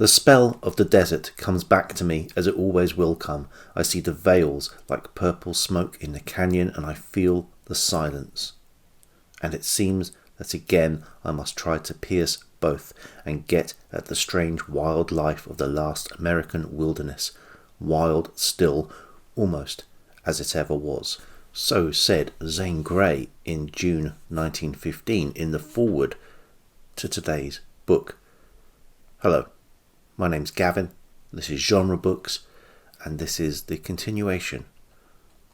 The spell of the desert comes back to me as it always will come. I see the veils like purple smoke in the canyon and I feel the silence. And it seems that again I must try to pierce both and get at the strange wild life of the last American wilderness, wild still, almost as it ever was. So said Zane Grey in June 1915 in the foreword to today's book. Hello, my name's Gavin, this is Genre Books, and this is the continuation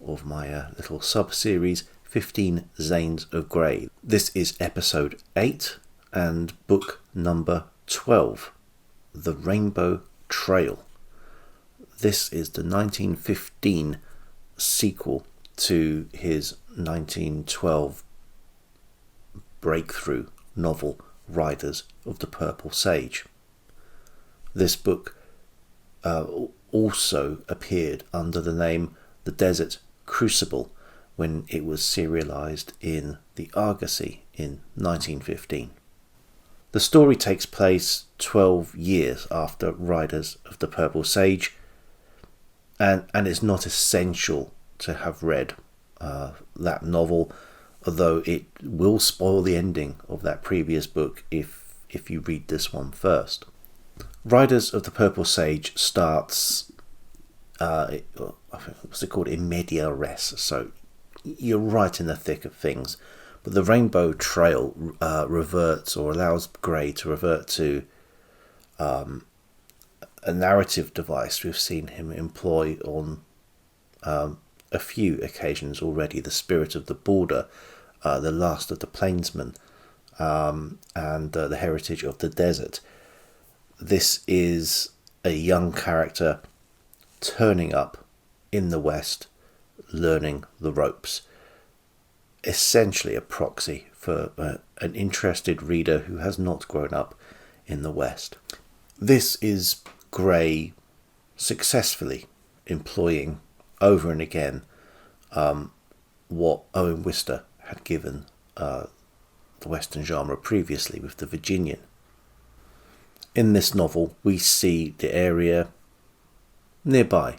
of my little sub-series 15 Zanes of Grey. This is episode 8 and book number 12, The Rainbow Trail. This is the 1915 sequel to his 1912 breakthrough novel, Riders of the Purple Sage. This book also appeared under the name The Desert Crucible when it was serialized in the Argosy in 1915. The story takes place 12 years after Riders of the Purple Sage, and it's not essential to have read that novel, although it will spoil the ending of that previous book if you read this one first. Riders of the Purple Sage starts, what's it called, in media res, so you're right in the thick of things. But the Rainbow Trail reverts, or allows Grey to revert to a narrative device we've seen him employ on a few occasions already: The Spirit of the Border, The Last of the Plainsmen, and The Heritage of the Desert. This is a young character turning up in the West, learning the ropes. Essentially a proxy for an interested reader who has not grown up in the West. This is Grey successfully employing over and again what Owen Wister had given the Western genre previously with The Virginian. In this novel, we see the area nearby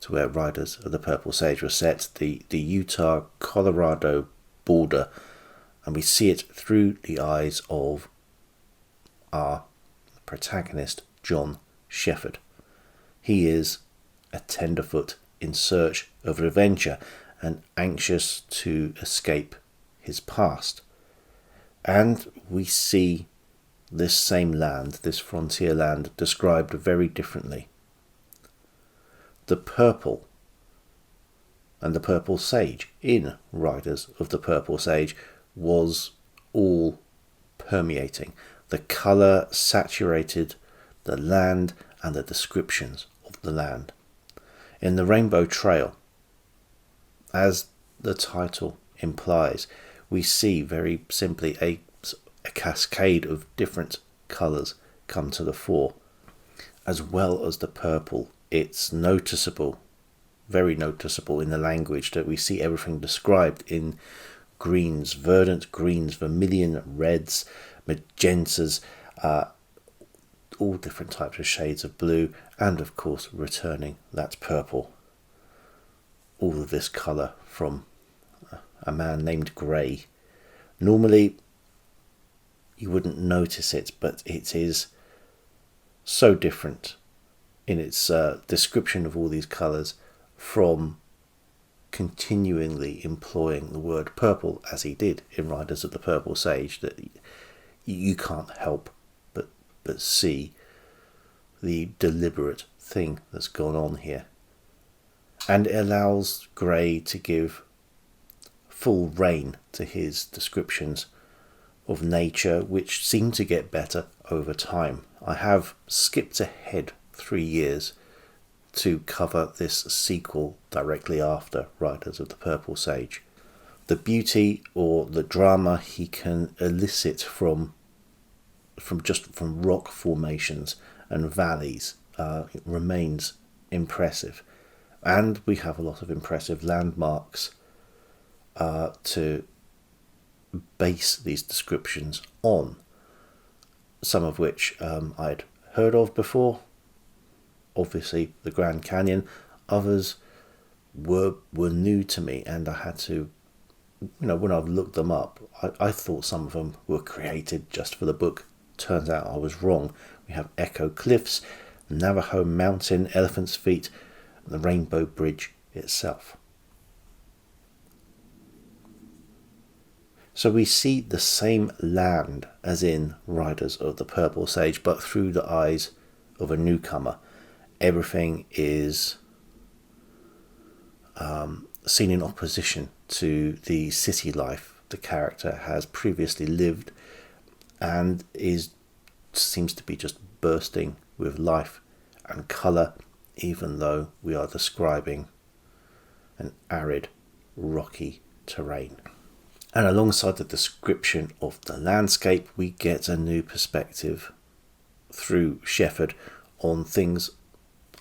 to where Riders of the Purple Sage was set, the Utah-Colorado border, and we see it through the eyes of our protagonist, John Shepherd. He is a tenderfoot in search of adventure and anxious to escape his past. And we see this same land, this frontier land, described very differently. The purple and the purple sage in Riders of the Purple Sage was all permeating. The colour saturated the land and the descriptions of the land. In The Rainbow Trail, as the title implies, we see very simply a cascade of different colours come to the fore. As well as the purple, it's noticeable, very noticeable in the language that we see everything described in greens, verdant greens, vermilion, reds, magentas, all different types of shades of blue, and of course returning that purple. All of this colour from a man named Grey. Normally you wouldn't notice it, but it is so different in its description of all these colours from continually employing the word purple as he did in Riders of the Purple Sage, that you can't help but see the deliberate thing that's gone on here. And it allows Grey to give full rein to his descriptions of nature, which seem to get better over time. I have skipped ahead 3 years to cover this sequel directly after Riders of the Purple Sage. The beauty or the drama he can elicit from rock formations and valleys it remains impressive, and we have a lot of impressive landmarks to base these descriptions on, some of which I'd heard of before. Obviously, the Grand Canyon. Others were new to me, and I had to, when I've looked them up, I thought some of them were created just for the book. Turns out I was wrong. We have Echo Cliffs, Navajo Mountain, Elephant's Feet, and the Rainbow Bridge itself. So we see the same land as in Riders of the Purple Sage, but through the eyes of a newcomer. Everything is seen in opposition to the city life the character has previously lived, and seems to be just bursting with life and colour, even though we are describing an arid, rocky terrain. And alongside the description of the landscape, we get a new perspective through Shepherd on things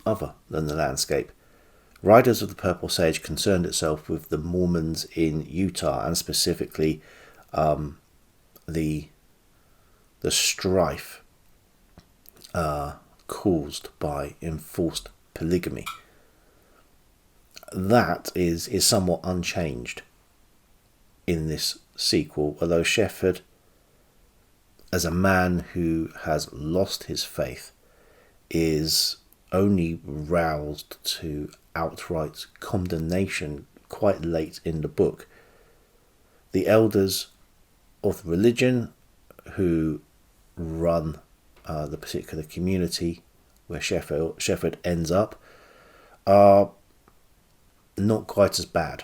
other than the landscape. Riders of the Purple Sage concerned itself with the Mormons in Utah, and specifically the strife caused by enforced polygamy. That is somewhat unchanged in this sequel, although Shepherd, as a man who has lost his faith, is only roused to outright condemnation quite late in the book. The elders of the religion who run the particular community where Shepherd ends up are not quite as bad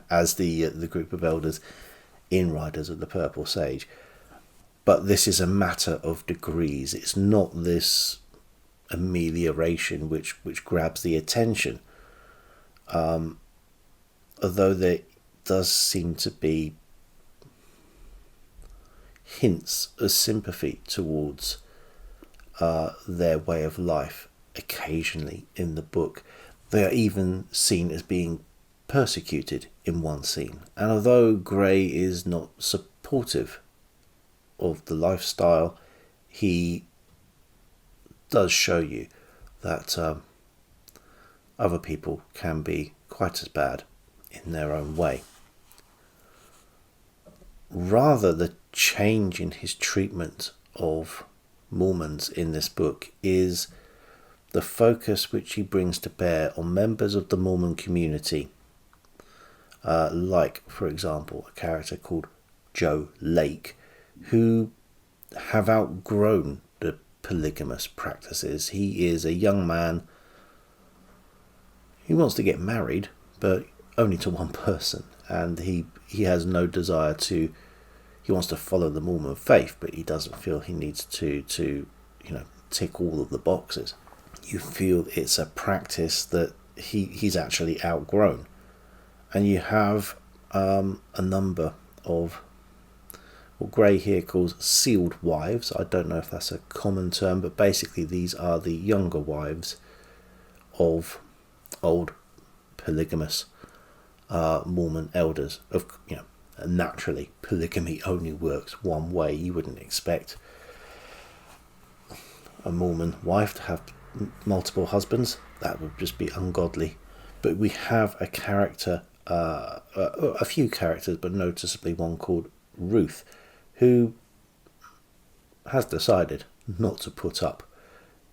as the group of elders in Riders of the Purple Sage. But this is a matter of degrees. It's not this amelioration which grabs the attention. Although there does seem to be hints of sympathy towards their way of life occasionally in the book. They are even seen as being persecuted in one scene. And although Grey is not supportive of the lifestyle, he does show you that other people can be quite as bad in their own way. Rather, the change in his treatment of Mormons in this book is the focus which he brings to bear on members of the Mormon community, like, for example, a character called Joe Lake, who have outgrown the polygamous practices. He is a young man who wants to get married, but only to one person, and he has no desire to. He wants to follow the Mormon faith, but he doesn't feel he needs to tick all of the boxes. You feel it's a practice that he's actually outgrown, and you have a number of what Grey here calls sealed wives. I don't know if that's a common term, but basically these are the younger wives of old polygamous Mormon elders. Naturally, polygamy only works one way. You wouldn't expect a Mormon wife to have multiple husbands. That would just be ungodly. But we have a character, a few characters, but noticeably one called Ruth, who has decided not to put up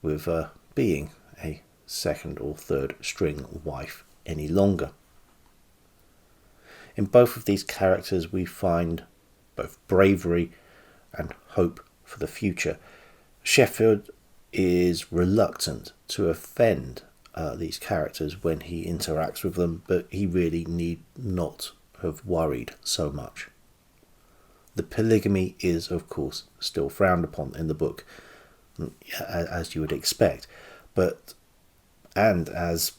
with being a second or third string wife any longer. In both of these characters we find both bravery and hope for the future. Shepherd is reluctant to offend these characters when he interacts with them, but he really need not have worried so much. The polygamy is, of course, still frowned upon in the book, as you would expect, and as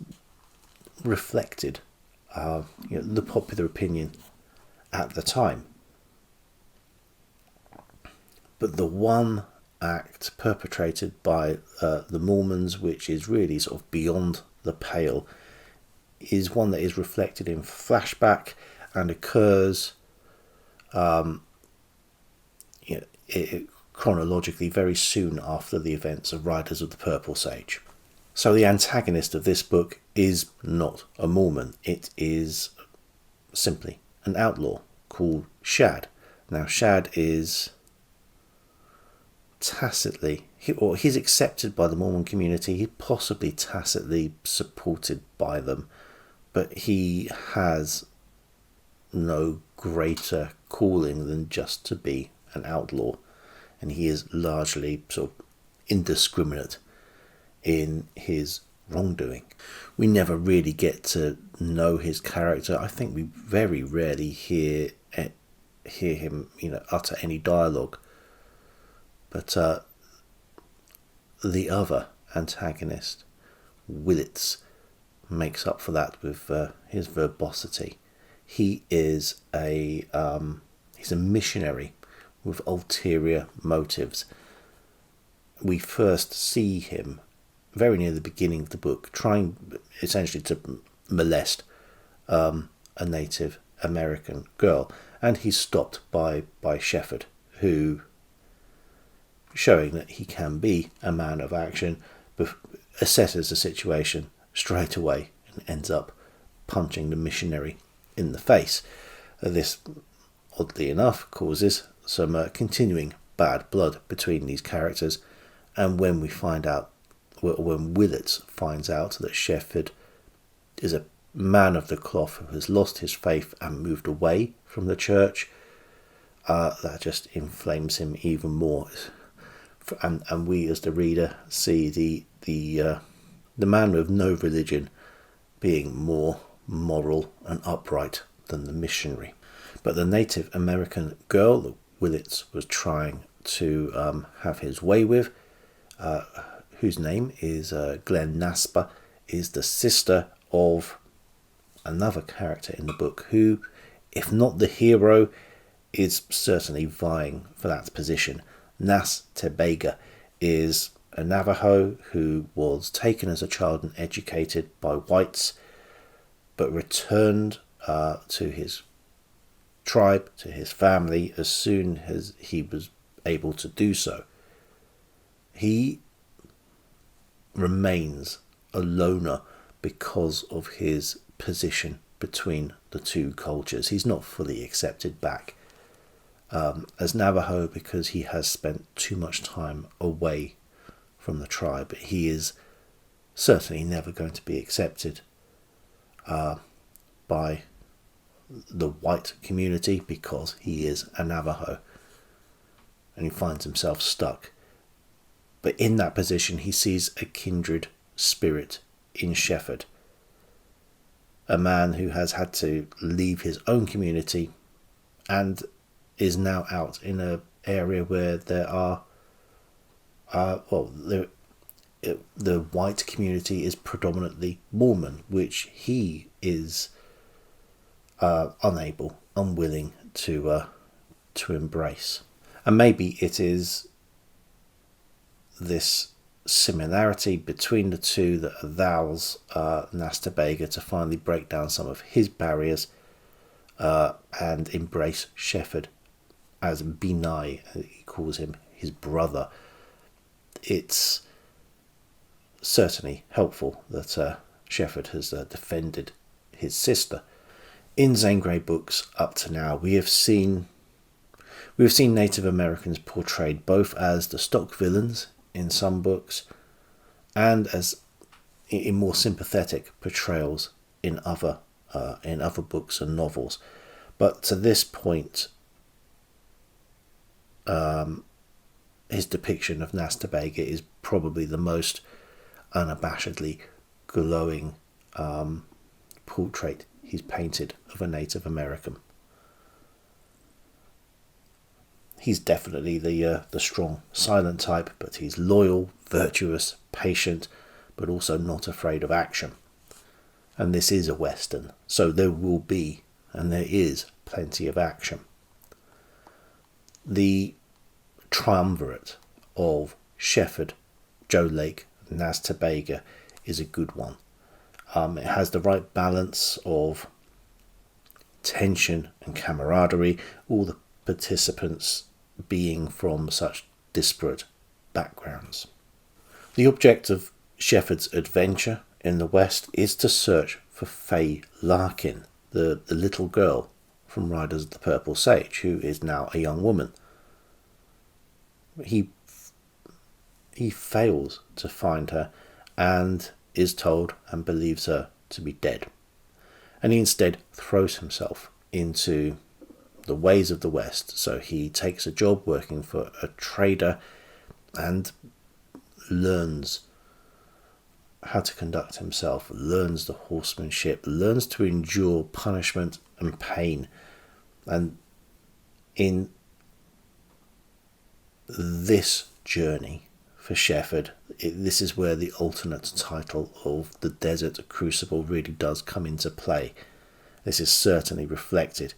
reflected the popular opinion at the time. But the one act perpetrated by the Mormons, which is really sort of beyond the pale, is one that is reflected in flashback and occurs chronologically very soon after the events of Riders of the Purple Sage. So the antagonist of this book is not a Mormon. It is simply an outlaw called Shad. Now Shad is he's accepted by the Mormon community, he's possibly tacitly supported by them, but he has no greater calling than just to be an outlaw, and he is largely sort of indiscriminate in his wrongdoing. We never really get to know his character. I think we very rarely hear him, utter any dialogue. But the other antagonist, Willits, makes up for that with his verbosity. He is he's a missionary with ulterior motives. We first see him very near the beginning of the book trying essentially to molest a Native American girl, and he's stopped by Shepherd, who, showing that he can be a man of action, assesses the situation straight away and ends up punching the missionary in the face. This, oddly enough, causes some continuing bad blood between these characters, and when Willits finds out that Shepherd is a man of the cloth who has lost his faith and moved away from the church, that just inflames him even more. And we as the reader see the man with no religion being more moral and upright than the missionary. But the Native American girl that Willits was trying to have his way with, whose name is Glenn Nasper, is the sister of another character in the book who, if not the hero, is certainly vying for that position. Nas Tebega is a Navajo who was taken as a child and educated by whites, but returned to his tribe, to his family, as soon as he was able to do so. He remains a loner because of his position between the two cultures. He's not fully accepted back as Navajo because he has spent too much time away from the tribe. He is certainly never going to be accepted by the white community because he is a Navajo, and he finds himself stuck. But in that position he sees a kindred spirit in Shepherd, a man who has had to leave his own community and is now out in an area where there are the white community is predominantly Mormon, which he is unwilling to embrace. And maybe it is this similarity between the two that allows Nas Tebega to finally break down some of his barriers and embrace Shepherd as Benai, he calls him, his brother. It's certainly helpful that Shepherd has defended his sister. In Zane Grey books up to now, we have seen Native Americans portrayed both as the stock villains in some books and as in more sympathetic portrayals in other books and novels. But to this point, his depiction of Nas Tebega is probably the most unabashedly glowing portrait he's painted of a Native American. He's definitely the strong, silent type, but he's loyal, virtuous, patient, but also not afraid of action. And this is a Western, so there will be, and there is, plenty of action. The triumvirate of Shepherd, Joe Lake, and Nas Tebega is a good one. It has the right balance of tension and camaraderie, all the participants being from such disparate backgrounds. The object of Shepherd's adventure in the West is to search for Faye Larkin, the little girl from Riders of the Purple Sage, who is now a young woman. He fails to find her and is told and believes her to be dead. And he instead throws himself into the ways of the West. So he takes a job working for a trader and learns how to conduct himself, learns the horsemanship, learns to endure punishment and pain. And in this journey for Shepherd, this is where the alternate title of The Desert Crucible really does come into play. This is certainly reflected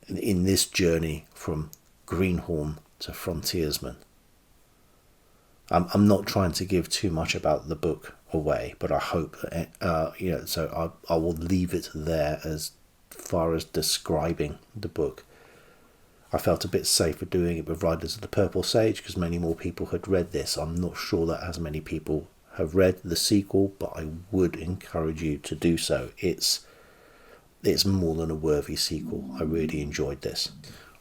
in this journey from greenhorn to frontiersman. I'm not trying to give too much about the book away, but I hope so I will leave it there as far as describing the book. I felt a bit safer doing it with Riders of the Purple Sage because many more people had read this. I'm not sure that as many people have read the sequel, but I would encourage you to do so. It's more than a worthy sequel. I really enjoyed this.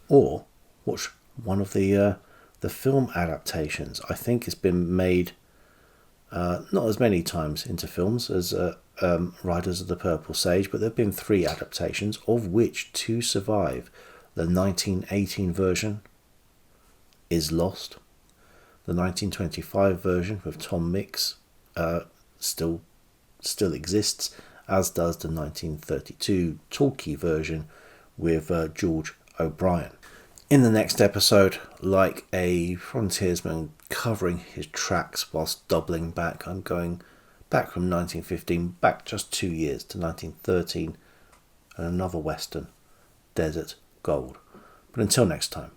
Or watch one of the film adaptations. I think it's been made not as many times into films as Riders of the Purple Sage, but there have been 3 adaptations, of which 2 survive. The 1918 version is lost. The 1925 version with Tom Mix still exists, as does the 1932 talkie version with George O'Brien. In the next episode, like a frontiersman covering his tracks whilst doubling back, I'm going back from 1915, back just 2 years to 1913, and another Western, Desert Gold. But until next time,